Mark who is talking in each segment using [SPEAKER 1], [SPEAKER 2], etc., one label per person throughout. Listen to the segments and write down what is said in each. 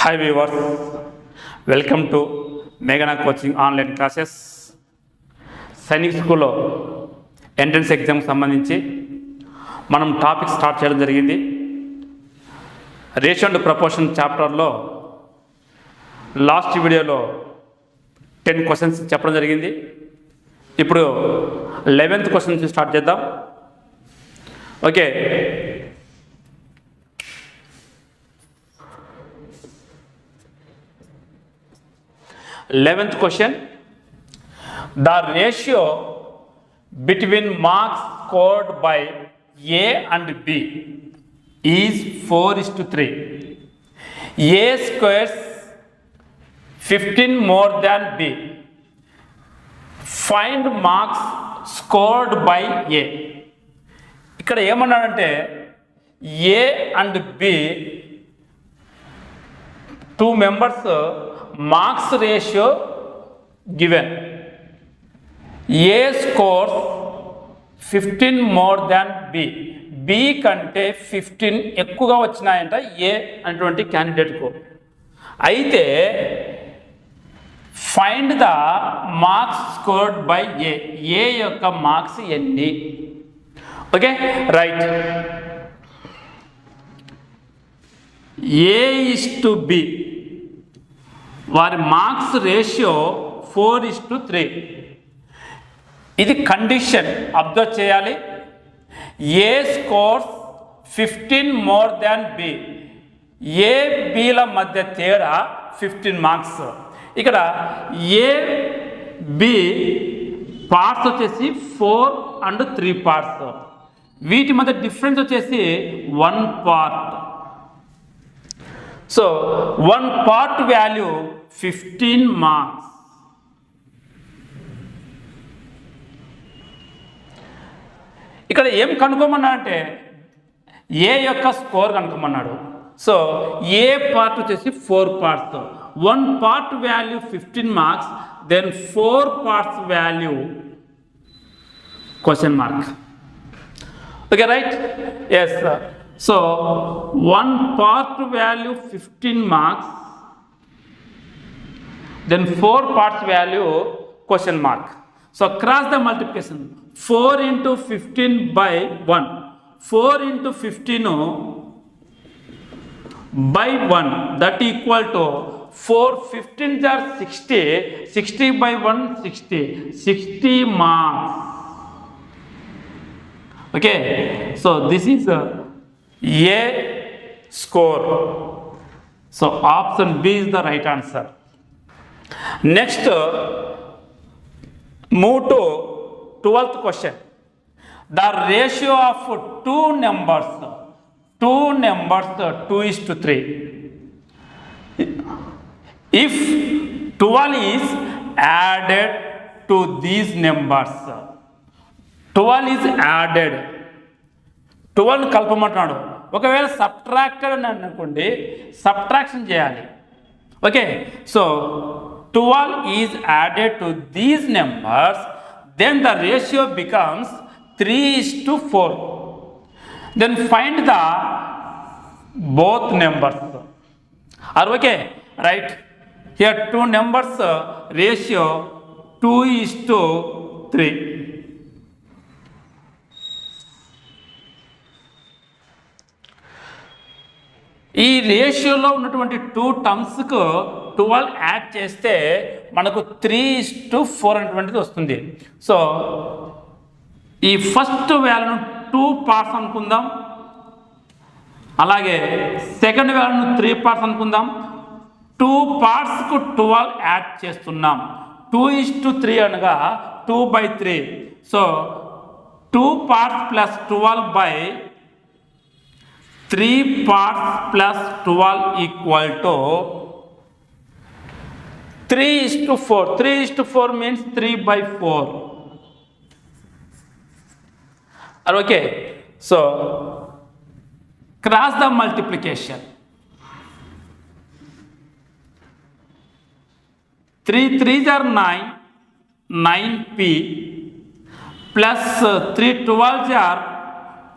[SPEAKER 1] Hi viewers, welcome to Meghana Coaching Online Classes. Sainik స్కూల్లో entrance exam సంబంధించి మనం topic start చేయడం జరిగింది. రేషియో అండ్ ప్రపోర్షన్ చాప్టర్లో లాస్ట్ వీడియోలో 10 క్వశ్చన్స్ చెప్పడం జరిగింది. ఇప్పుడు 11th క్వశ్చన్ నుంచి స్టార్ట్ చేద్దాం. Okay, 11th question. The ratio between marks scored by A and B is 4:3. A squares 15 more than B. Find marks scored by A. ఇక్కడ ఏమన్నాడంటే A and B 2 members marks ratio given. A scores 15 more than B. B కంటే 15 ఎక్కువగా వచ్చినాయంట A అనేటువంటి క్యాండిడేట్కు. అయితే find the marks scored by A. A యొక్క marks ఎన్ని? Okay, right. A is to B, వారి మార్క్స్ రేషియో 4:3. ఇది కండిషన్, అబ్జర్వ్ చేయాలి. A scores 15 more than B. A బిల మధ్య తేడా 15 మార్క్స్. ఇక్కడ ఏ బి పార్ట్స్ వచ్చేసి 4 and 3 పార్ట్స్. వీటి మధ్య డిఫరెన్స్ వచ్చేసి 1 part. So 1 part value 15 marks. ఇక్కడ ఏం కనుక్కోమన్నా అంటే ఏ యొక్క స్కోర్ కనుక్కోమన్నాడు. సో ఏ పార్ట్ వచ్చేసి 4 parts. 1 part value 15 marks, then 4 parts value question mark. Okay, right? Yes, sir. So 1 part value 15 marks, then 4 parts value question mark. So cross the multiplication. 4 into 15 by 1. 4 into 15 by 1, that equal to 4 15s are 60. 60 by 1 60. 60 marks. Okay, so this is A score. So option B is the right answer. Next, move to 12th question. The ratio of two numbers 2:3. If 12 is added to these numbers, 12 is added, 12 కలపమంటున్నాడు. ఒకవేళ subtracted అని అనుకోండి, subtraction చేయాలి. Okay, so 12 is added to these numbers, then the ratio becomes 3:4. Then find the both numbers. Or okay, right. Here 2 numbers ratio 2:3. ఈ రేషియోలో ఉన్నటువంటి 2 టర్మ్స్కు 12 add చేస్తే మనకు 3:4 అనేటువంటిది వస్తుంది. సో ఈ ఫస్ట్ వాల్యూను 2 parts అనుకుందాం, అలాగే సెకండ్ వాల్యూను 3 parts అనుకుందాం. 2 partsకు 12 యాడ్ చేస్తున్నాం. 2:3 అనగా 2/3. So 2 parts plus 12 by 3 parts plus 12 equal to 3:4. 3:4 means 3/4. Okay, so cross the multiplication. 3 3s are 9, 9p plus 3 12s are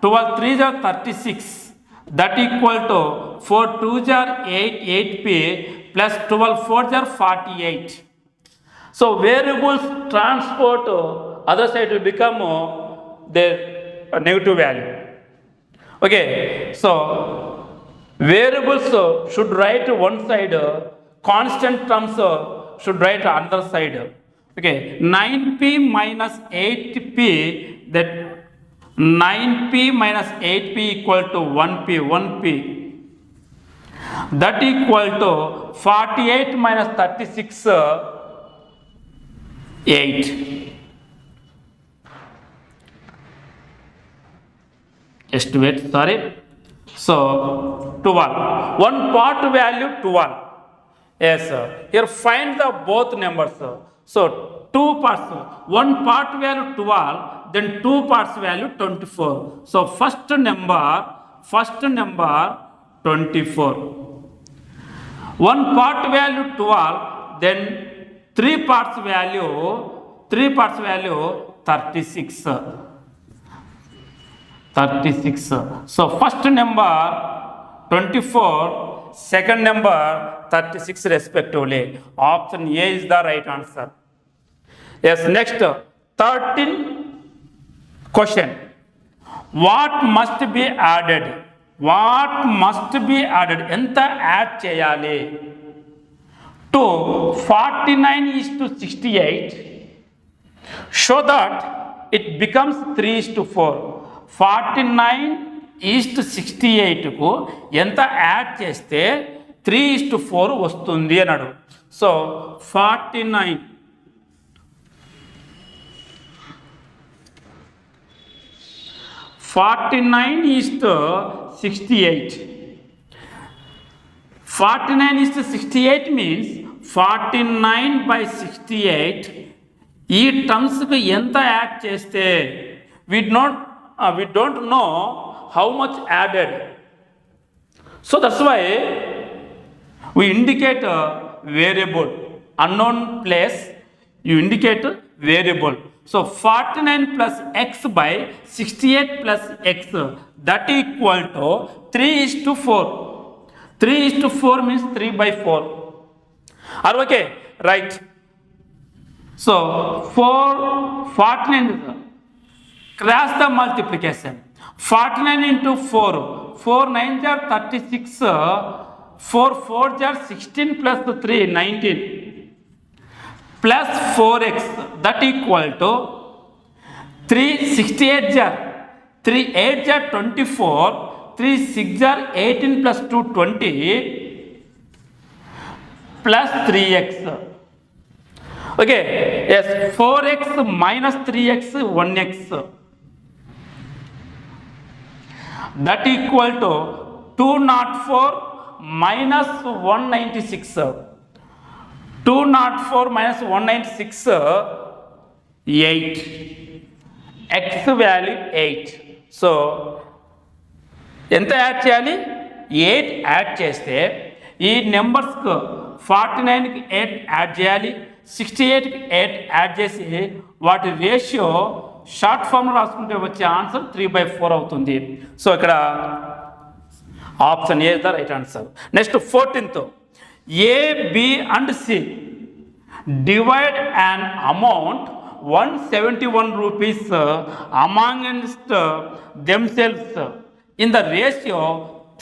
[SPEAKER 1] 12 3s are 36. that equal to 4 2s are 8, 8p plus 12 4s are 48. So variables transport other side will become their negative value. Okay, so variables should write one side, constant terms should write another side. Okay, 9p minus 8p, that 9p minus 8p equal to 1p, that equal to 48 minus 36, 8. Just wait, sorry. So 12, one part value 12. Yes sir, here find the both numbers. So two parts, one part value 12, then two parts value 24. So first number 24, one part value 12, then three parts value 36. So first number 24, second number 36 respectively. Option A is the right answer. Yes, next 13 question. What must be added? Enta add cheyali to 49:68 so that it becomes 3:4. 49:68 కు ఎంత add చేస్తే 3:4 వస్తుంది అన్నాడు. So 49:68. 49:68 means 49/68. ఈ టర్మ్స్కి ఎంత add చేస్తే we don't know how much added. So that's why we indicate a variable. Unknown place, you indicate a variable. So 49 plus x by 68 plus x, that equal to 3:4. 3:4 means 3/4. Are okay? Right. So 49, cross the multiplication. 49 into 4, 4 9s are 36, 4 4s are 16 plus 3 19 plus 4x, that equal to 3 68s are 3 8s are 24, 3 6s are 18 plus 2 20 plus 3x. Okay, yes, 4x minus 3x 1x, that equal to 204 minus 196. 204 minus 196, 8. X value 8. So ఎంత add చేయాలి? 8 add చేస్తే ఈ నెంబర్స్కు 49కి 8 add చేయాలి, 68కి 8 add చేసి వాటి ratio short form రాసుకుంటే వచ్చే answer 3/4 అవుతుంది. సో ఇక్కడ option A is the right answer. Next 14th, A, B and C divide an amount 171 rupees amongst themselves in the ratio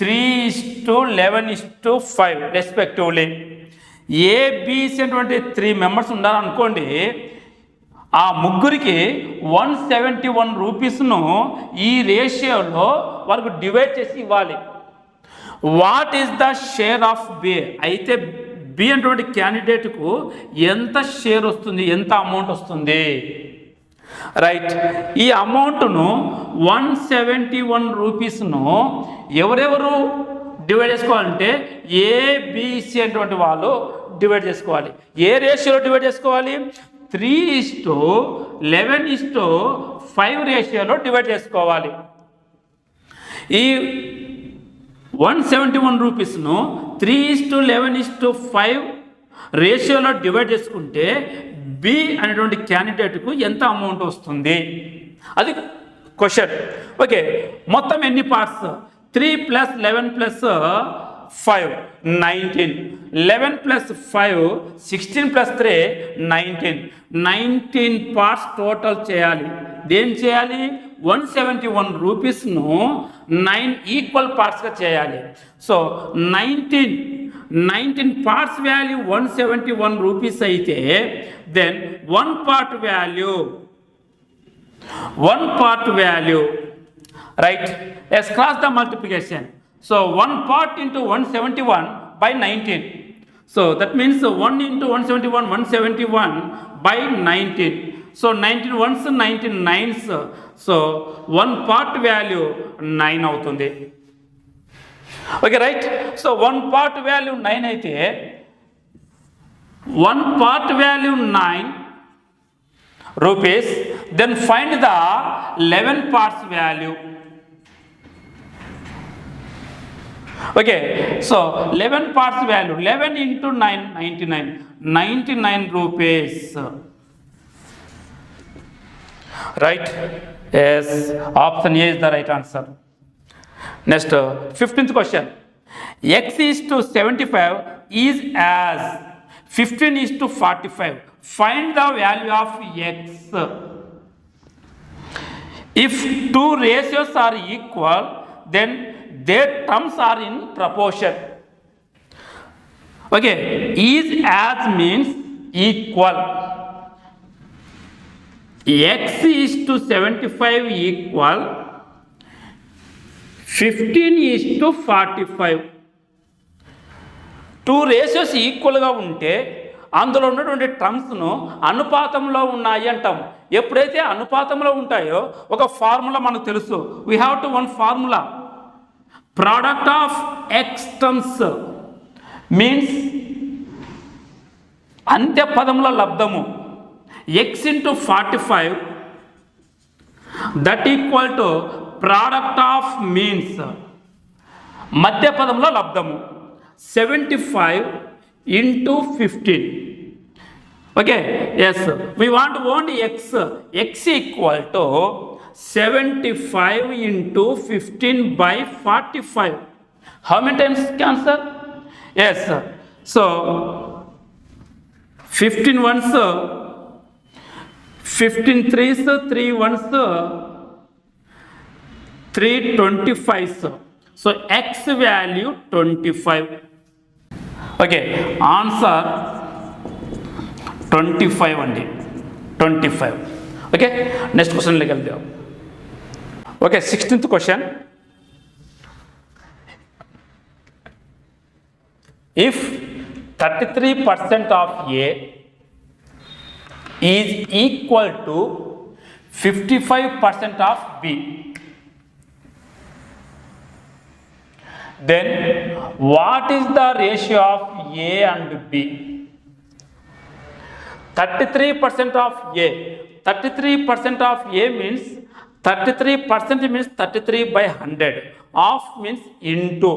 [SPEAKER 1] 3:11:5 respectively. A, B అనేటువంటి 3 members ఉన్నారనుకోండి, ఆ ముగ్గురికి 171 రూపీస్ను ఈ రేషియోలో వాళ్ళకు డివైడ్ చేసి ఇవ్వాలి. What is the share of B? అయితే బి అనేటువంటి క్యాండిడేట్కు ఎంత షేర్ వస్తుంది, ఎంత అమౌంట్ వస్తుంది? రైట్, ఈ అమౌంట్ను 171 రూపీస్ను ఎవరెవరు డివైడ్ చేసుకోవాలంటే ఏబిసి అనేటువంటి వాళ్ళు డివైడ్ చేసుకోవాలి. ఏ రేషియోలో డివైడ్ చేసుకోవాలి? 3:11:5 రేషియోలో డివైడ్ చేసుకోవాలి. ఈ 171 రూపీస్ను 3:11:5 రేషియోలో డివైడ్ చేసుకుంటే బి అనేటువంటి క్యాండిడేట్కు ఎంత అమౌంట్ వస్తుంది? అది క్వశ్చన్. ఓకే, మొత్తం ఎన్ని parts? 3 plus 11 plus 5, 19. 11 plus 5, 16 plus 3, 19. 19 parts total చేయాలి. దేం చేయాలి? 171 రూపీస్ను 9 ఈక్వల్ పార్ట్స్గా చేయాలి. సో 19 పార్ట్స్ వాల్యూ 171 రూపీస్ అయితే then one part value right, let's cross the multiplication. So 1 part into 171 by 19. So that means 1 into 171, 171 by 19. So 19 ones, 19 nines. So 1 part value 9 అవుతుంది. Okay, right? So 1 part value 9 అయితే 1 part value 9 rupees. Then find the 11 parts value. Okay, so 11 parts value, 11 into 9, 99 rupees. Right? Yes, option A is the right answer. Next, 15th question. X is to 75 is as 15 is to 45. Find the value of X. If two ratios are equal, then their terms are in proportion. Okay, is as means equal. X is to 75 equal 15 is to 45. Two ratios ఈక్వల్గా ఉంటే అందులో ఉన్నటువంటి టర్మ్స్ను అనుపాతంలో ఉన్నాయి అంటాం. ఎప్పుడైతే అనుపాతంలో ఉంటాయో ఒక formula మనకు తెలుసు. We have to one formula. Product of x terms means అంత్య పదముల లబ్ధము x into 45 that equal to product of means మధ్య పదముల లబ్ధము 75 into 15. Okay, yes, we want only x equal to 75 into 15 by 45. How many times cancel? Yes, so 15 ones, 15 threes, 3 ones, 3 25s. So x value 25. Okay, answer 25 only. 25. Okay, next question like that. Okay, 16th question. If 33% of A is equal to 55% of B, then what is the ratio of A and B? 33% of A. 33% of A means 33% means 33 by 100. Of means into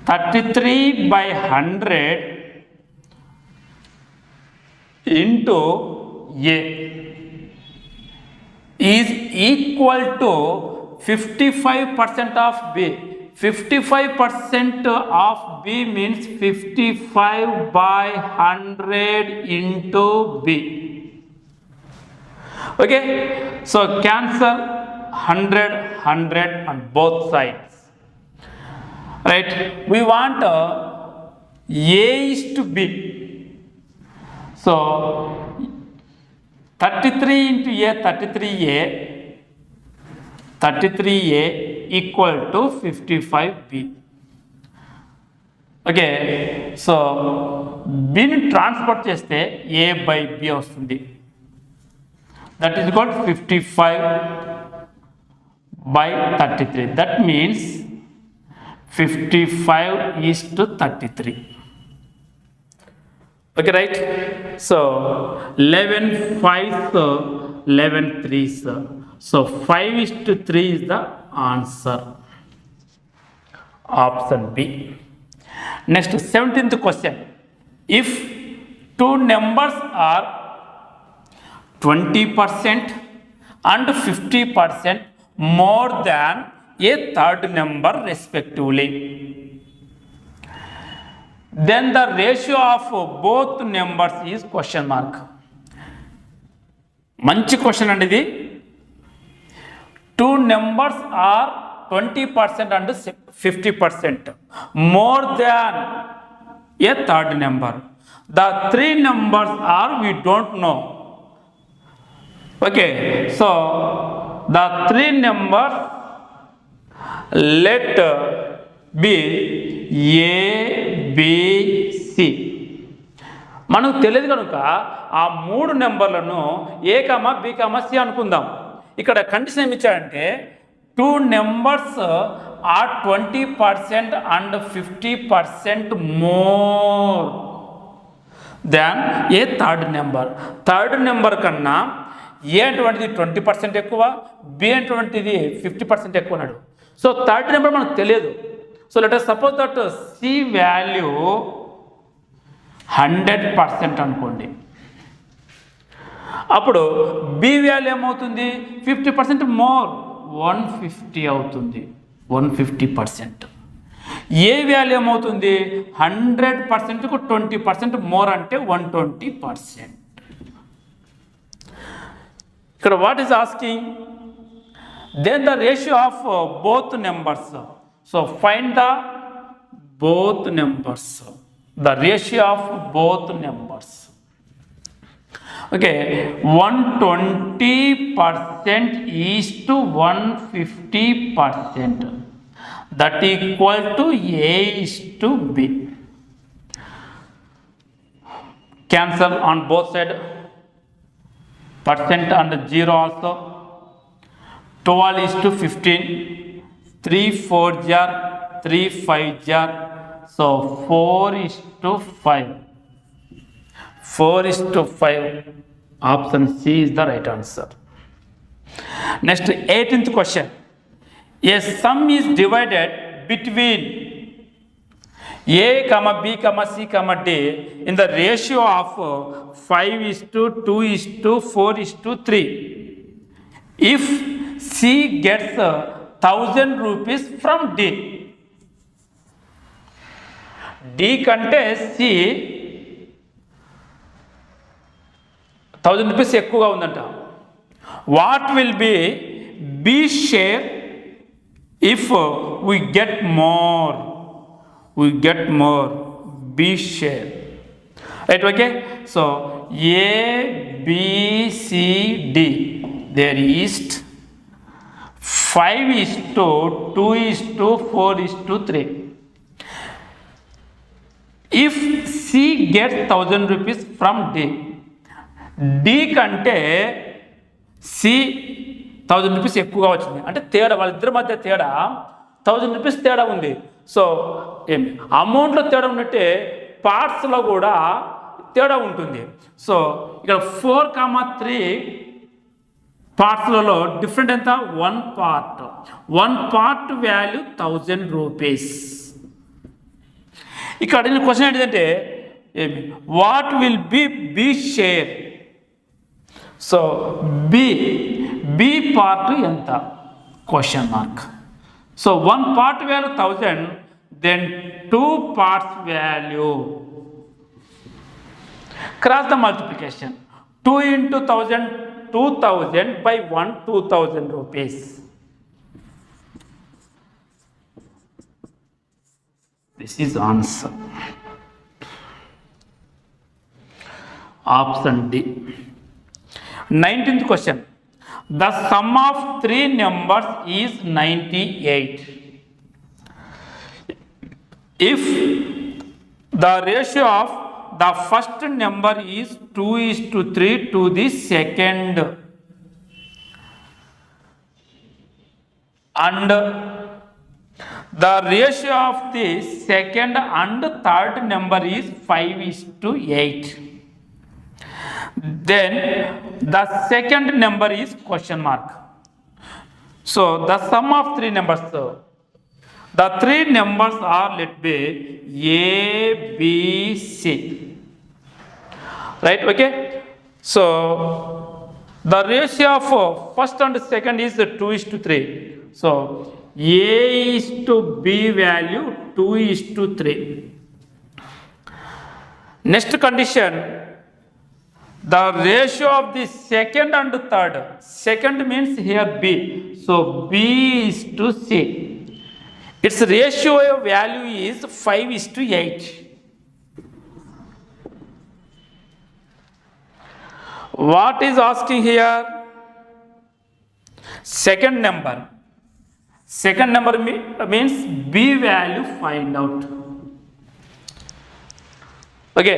[SPEAKER 1] 33 by 100 into A is equal to 55% of B. 55% of B means 55 by 100 into B. Okay, so cancel 100 on both sides. Right, we want A is to B. So 33 into A, 33A equal to 55B. Okay, so B ని transfer చేస్తే A by B వస్తుంది. That is called 55 by 33. That means 55 is to 33. Okay, right? So 11 5s, 11 3s. So 5 is to 3 is the answer. Option B. Next, 17th question. If two numbers are 20% and 50% more than a third number respectively. Then the ratio of both numbers is question mark. మంచి question అండి ఇది. Two numbers are 20% and 50%, more than a third number. The three numbers are we don't know. Okay, so the three numbers let be A, B, C. మనకు తెలియదు కనుక ఆ మూడు నెంబర్లను A comma B comma C అనుకుందాం. ఇక్కడ condition ఏమి ఇచ్చాడంటే two numbers are 20% and 50% more than a third number. Third number కన్నా ఏ అటువంటిది 20% ఎక్కువ, బి అటువంటిది 50% ఎక్కువ అన్నాడు. సో థర్డ్ నెంబర్ మనకు తెలియదు. So let us suppose that C value 100% అనుకోండి. అప్పుడు బి వాల్యూ ఏమవుతుంది? 50% మోర్, 150 అవుతుంది. 150%. ఏ వాల్యూ ఏమవుతుంది? 100%కు 20% మోర్ అంటే 120%. ఇక్కడ what is asking? Then the ratio of both numbers. So find the both numbers, the ratio of both numbers. Okay, 120% is to 150%, that equal to A is to B. Cancel on both sides, percent and 0 also. 12 is to 15, 3 4 jar, 3 5 jar. So 4:5. 4:5. Option C is the right answer. Next, 18th question. A sum is divided between A, B, C, D in the ratio of 5:2:4:3. If C gets 1000 rupees from D. D కంటే C 1000 rupees ఎక్కువగా ఉందంట. What will be B share if we get more? We get more, B share. Right, okay. So A B C D there is 5:2:4:3. If C gets 1000 rupees from D, D కంటే C 1000 rupees ఎక్కువగా వచ్చింది అంటే తేడా, వాళ్ళిద్దరి మధ్య తేడా 1000 rupees తేడా ఉంది. సో ఏమి అమౌంట్లో తేడా ఉన్నట్టే పార్ట్స్లో కూడా తేడా ఉంటుంది. సో ఇక్కడ 4,3 పార్ట్స్లలో డిఫరెంట్ ఎంత? 1 పార్ట్. 1 part value 1000 rupees. ఇక్కడ అడిగిన క్వశ్చన్ ఏంటంటే what will be share? So B part ఎంత? Question mark. So 1 part value 1000, then 2 parts value. Cross the multiplication. 2 into 1000, 2000 by 1, 2000 rupees. This is answer. Option D. 19th question. The sum of three numbers is 98. If the ratio of the first number is 2:3 to the second, and the ratio of the second and third number is 5:8, then the second number is question mark. So the sum of three numbers, the three numbers are, let be A, B, C. Right, okay. So the ratio of first and second is 2:3. So A is to B value 2:3. Next condition, the ratio of the second and third. Second means here B. So B is to C. Its ratio value is 5:8. What is asking here? Second number. Second number means B value find out. ఓకే,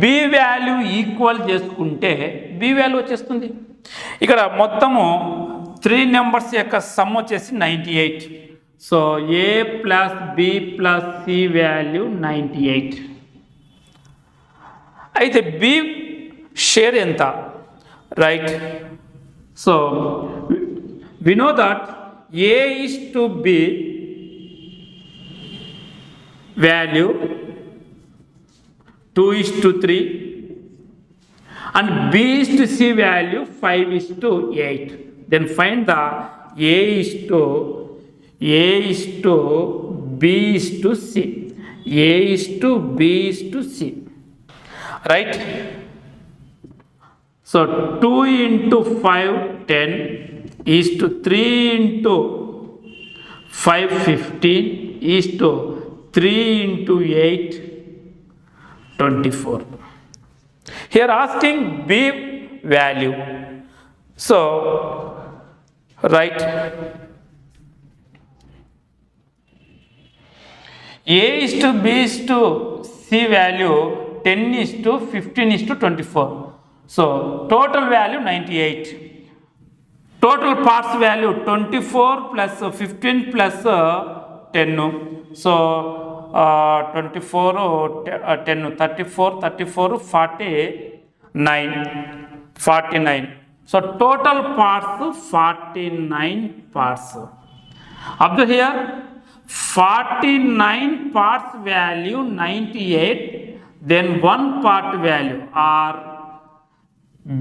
[SPEAKER 1] B value equal చేసుకుంటే B value వచ్చేస్తుంది. ఇక్కడ మొత్తము 3 numbers యొక్క sum వచ్చేసి 98. So A plus B plus C value 98. అయితే B share ఎంత? Right. So we know that A is to B value 2:3 and B is to C value 5:8. Then find the A is to B is to C. A is to B is to C. Right? So 2 into 5 10 is to 3 into 5 15 is to 3 into 8 24. Here asking B value. So right, A is to B is to C value 10 is to 15 is to 24. So total value 98. Total parts value 24 plus 15 plus 10. So 24 10 34 34 49. So total parts 49 parts. Observe here, 49 parts value 98, then one part value or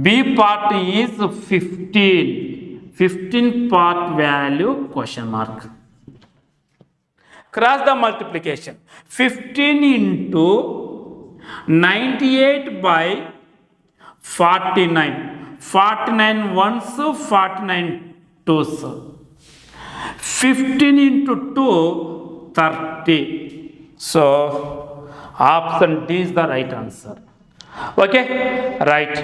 [SPEAKER 1] B part is 15 part value question mark. Cross the multiplication. 15 into 98 by 49. 49 ones, 49 twos. 15 into 2, 30. So option D is the right answer. Okay, right.